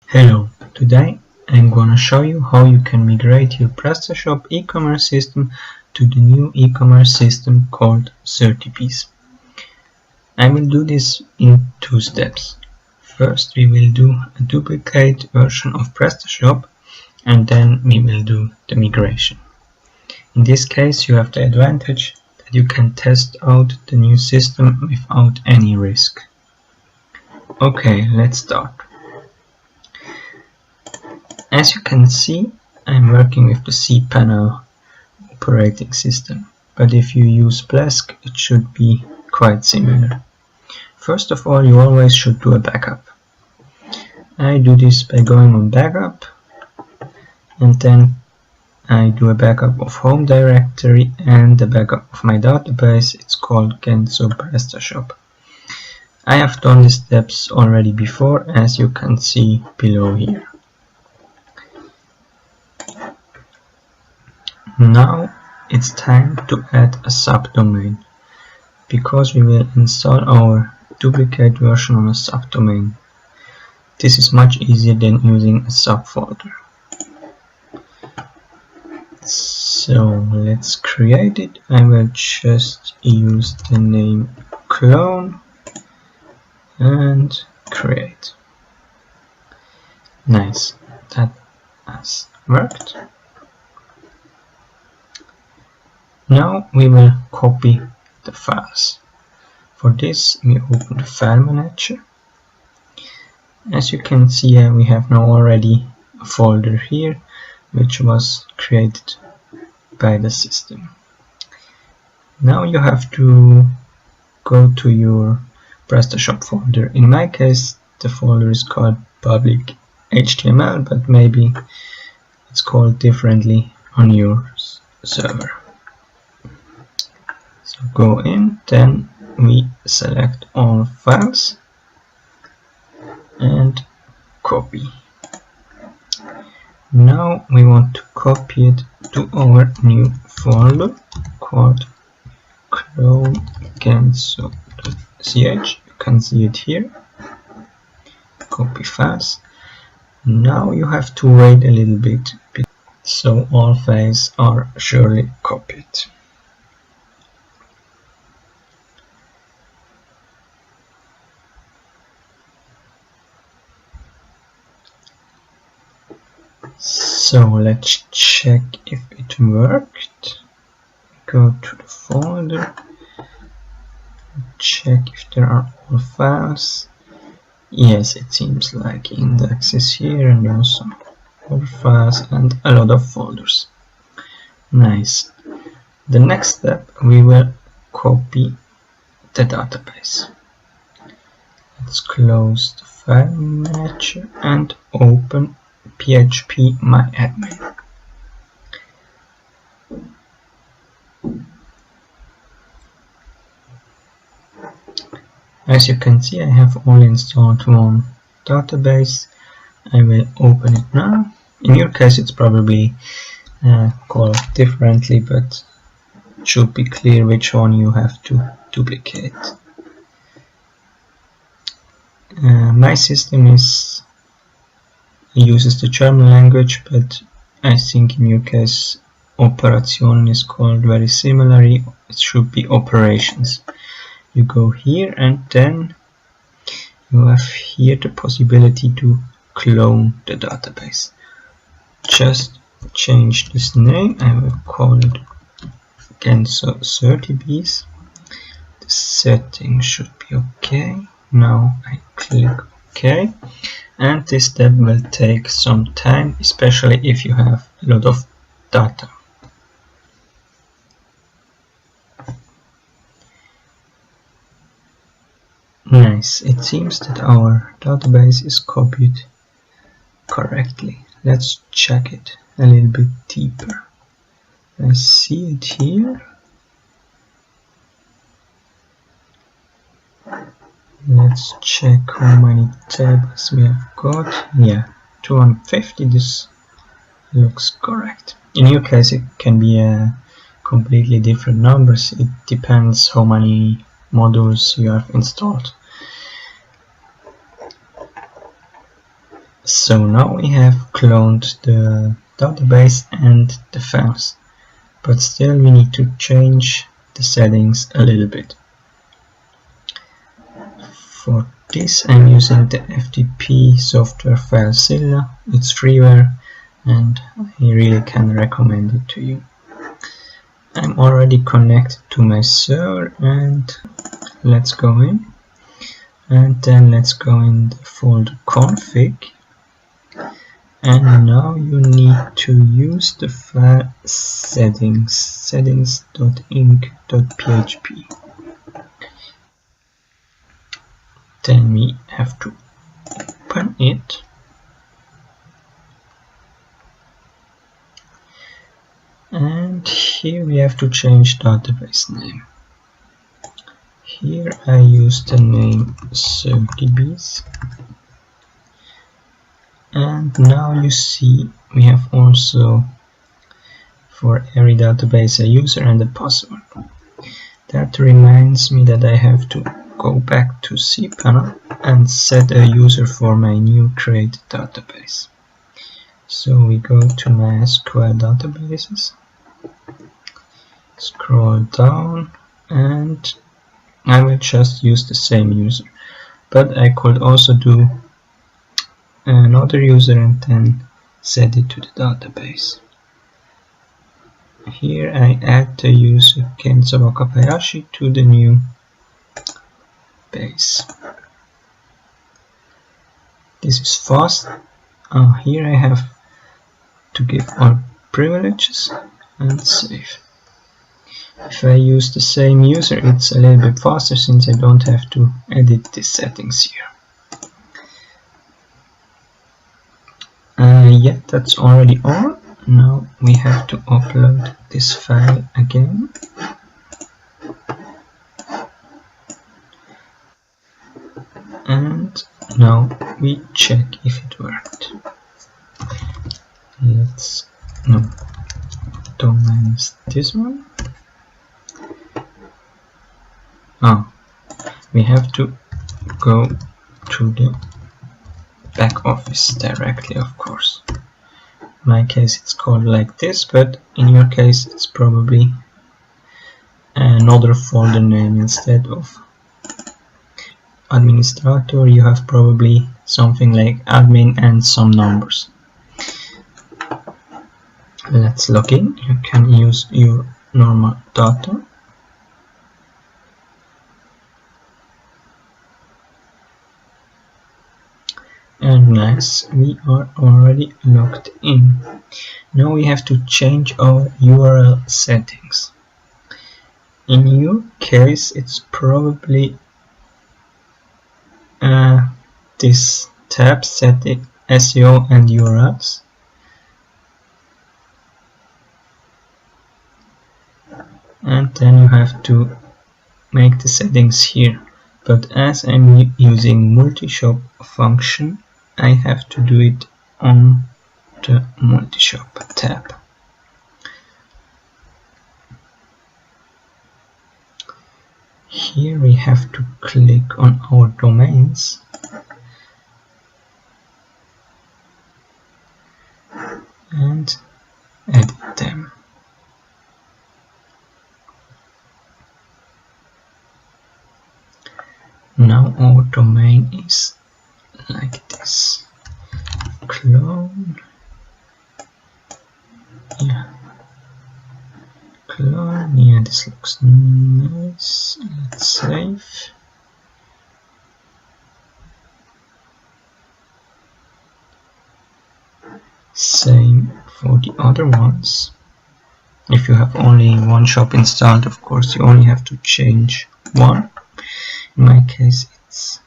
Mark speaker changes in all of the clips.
Speaker 1: Hello, today I'm gonna show you how you can migrate your prestashop e-commerce system to the new e-commerce system called 30piece. I will do this in two steps. First we will do a duplicate version of prestashop and then we will do the migration. In this case you have the advantage that you can test out the new system without any risk. Okay, let's start. As you can see, I'm working with the cpanel operating system, but if you use Plesk, it should be quite similar. First of all, you always should do a backup. I do this by going on backup, and then I do a backup of home directory and the backup of my database. It's called Genso prestashop. I have done these steps already before, as you can see below here. Now it's time to add a subdomain, because we will install our duplicate version on a subdomain. This is much easier than using a subfolder. So let's create it. I will just use the name clone and create. Nice, that has worked. Now we will copy the files. For this we open the file manager. As you can see, we have now already a folder here which was created by the system. Now you have to go to your prestashop folder. In my case the folder is called public HTML, but maybe it's called differently on your server. So go in, then we select all files and copy. Now we want to copy it to our new folder called clone.genso.ch. You can see it here. Copy files. Now you have to wait a little bit so all files are surely copied. So let's check if it worked. Go to the folder, check if there are all files. Yes, it seems like index is here and also all files and a lot of folders. Nice. The next step, we will copy the database. Let's close the file manager and open PHP myadmin. As you can see, I have only installed one database. I will open it now. In your case it's probably called differently, but it should be clear which one you have to duplicate. My system uses the German language, but I think in your case Operation is called very similarly. It should be operations. You go here and then you have here the possibility to clone the database. Just change this name. I will call it Genso 30piece. The setting should be okay. Now I click OK. And this step will take some time, especially if you have a lot of data. Nice, it seems that our database is copied correctly. Let's check it a little bit deeper. I see it here. Let's check how many tables we have got. Yeah, 250. This looks correct. In your case it can be completely different numbers. It depends how many modules you have installed. So now we have cloned the database and the files, but still we need to change the settings a little bit. For this I'm using the FTP software FileZilla. It's freeware and I really can recommend it to you. I'm already connected to my server and let's go in. And then let's go in the folder config. And now you need to use the file settings.inc.php. Then we have to open it. And here we have to change database name. Here I use the name ServDBs. And now you see we have also for every database a user and a password. That reminds me that I have to go back to cpanel and set a user for my new created database. So we go to MySQL databases, scroll down, and I will just use the same user. But I could also do another user and then set it to the database. Here I add the user Kenzo Wakabayashi to the new base. This is fast. Here I have to give all privileges and save. If I use the same user, it's a little bit faster since I don't have to edit the settings here. Yeah, that's already all. Now we have to upload this file again. And now we check if it worked. Domain is this one. We have to go to the back office directly, of course. In my case it's called like this, but in your case it's probably another folder name. Instead of administrator you have probably something like admin and some numbers. Let's log in. You can use your normal data. And nice, we are already logged in. Now we have to change our URL settings. In your case it's probably this tab, setting SEO and URLs. And then you have to make the settings here. But as I'm using multi-shop function, I have to do it on the multi-shop tab. Here we have to click on our domains and edit them. Now our domain is like this. Clone. Yeah. Clone. Yeah, this looks nice. Let's save. Same for the other ones. If you have only one shop installed, of course you only have to change one. In my case it's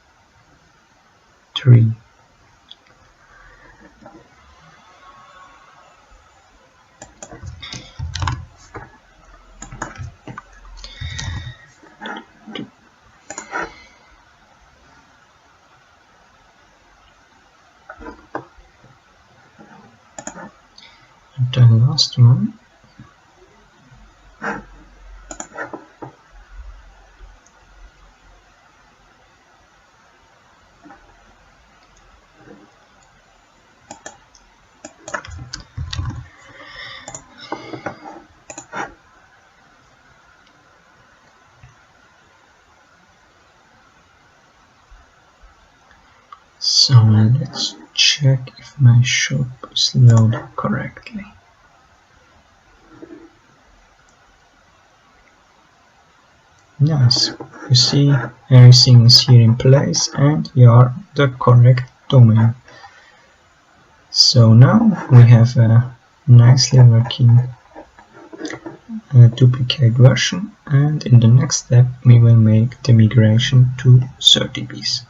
Speaker 1: 3. And the last one. So let's check if my shop is loaded correctly. Nice, you see everything is here in place and we are the correct domain. So now we have a nicely working duplicate version, and in the next step we will make the migration to 30bs.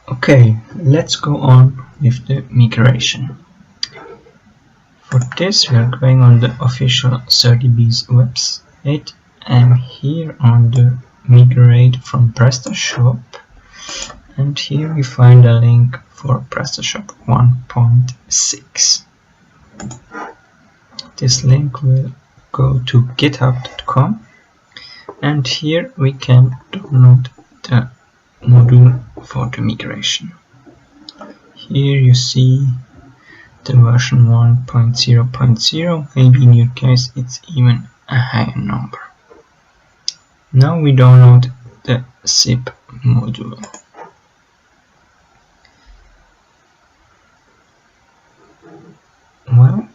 Speaker 1: Okay, let's go on with the migration. For this we are going on the official 30bs website. I'm here on the migrate from prestashop, and here we find a link for prestashop 1.6. This link will go to github.com, and here we can download the module for the migration. Here you see the version 1.0.0, maybe in your case it's even a higher number. Now we download the zip module. Well,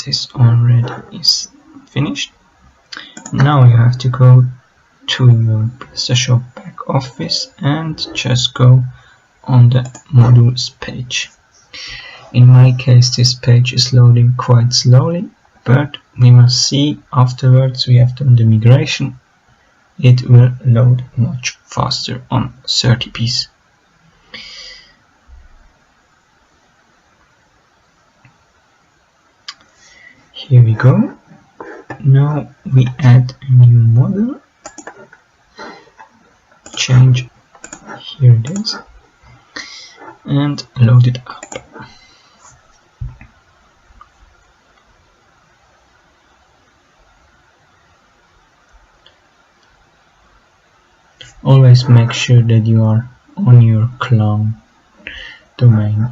Speaker 1: this already is finished. Now you have to go to your prestashop back office and just go on the modules page. In my case this page is loading quite slowly, but we will see afterwards we have done the migration. It will load much faster on 30bs. Here we go. Now we add a new model, change, here it is, and load it up. Always make sure that you are on your clone domain.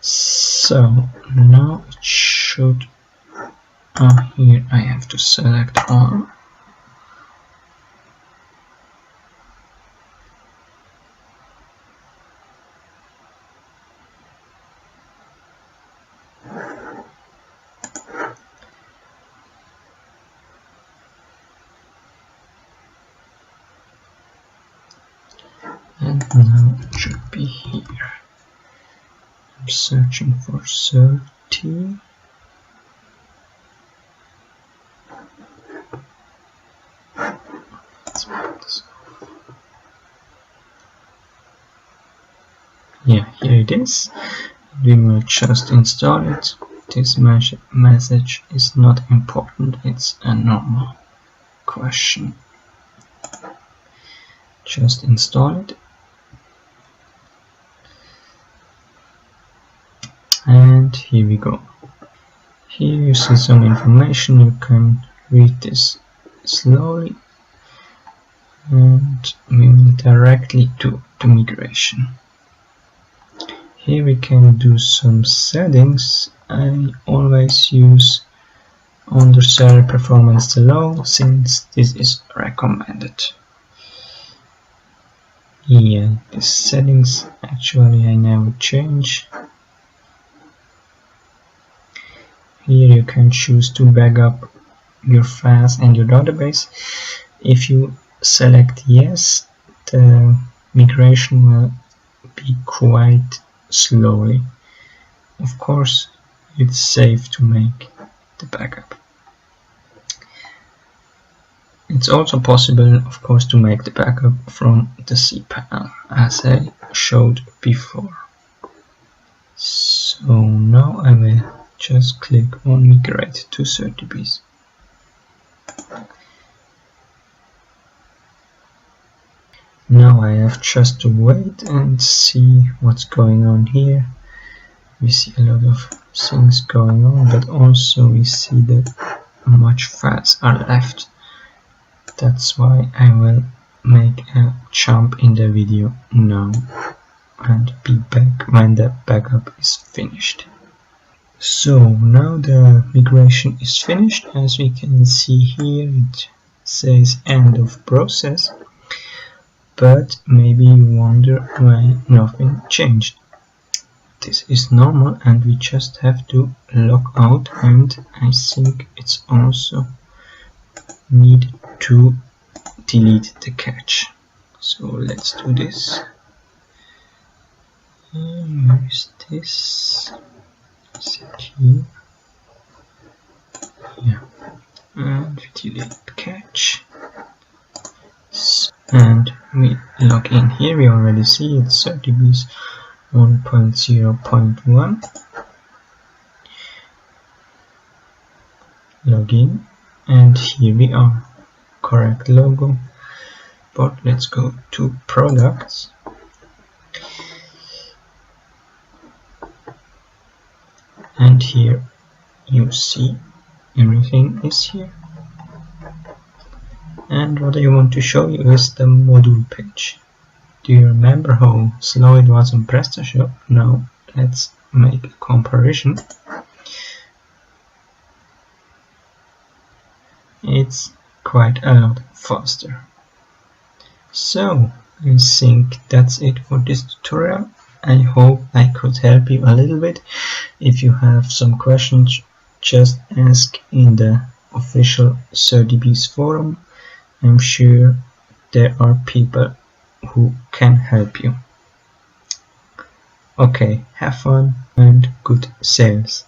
Speaker 1: So now it should, here I have to select all. And now it should be here. I'm searching for 30. Let's make this off. Yeah, here it is. We will just install it. This message is not important, it's a normal question. Just install it. And here we go. Here you see some information, you can read this slowly, and we will directly do the migration. Here we can do some settings. I always use under server performance low, since this is recommended. Yeah, the settings actually I never change. Here you can choose to back up your files and your database. If you select yes, the migration will be quite slowly. Of course, it's safe to make the backup. It's also possible, of course, to make the backup from the cpanel, as I showed before. So now I will just click on migrate to 30bs. Now I have just to wait and see what's going on here. We see a lot of things going on, but also we see that much files are left. That's why I will make a jump in the video now and be back when the backup is finished. So now the migration is finished. As we can see here, it says end of process, but maybe you wonder why nothing changed. This is normal and we just have to log out, and I think it's also needed to delete the cache. So let's do this. Where is this? Set here. Yeah. And delete cache. And we log in here. We already see it's 30bs 1.0.1. Login, and here we are. Correct logo. But let's go to products. And here you see everything is here. And what I want to show you is the module page. Do you remember how slow it was on PrestaShop? Now let's make a comparison. It's quite a lot faster. So I think that's it for this tutorial. I hope I could help you a little bit. If you have some questions, just ask in the official 30bs forum. I'm sure there are people who can help you. Okay, have fun and good sales.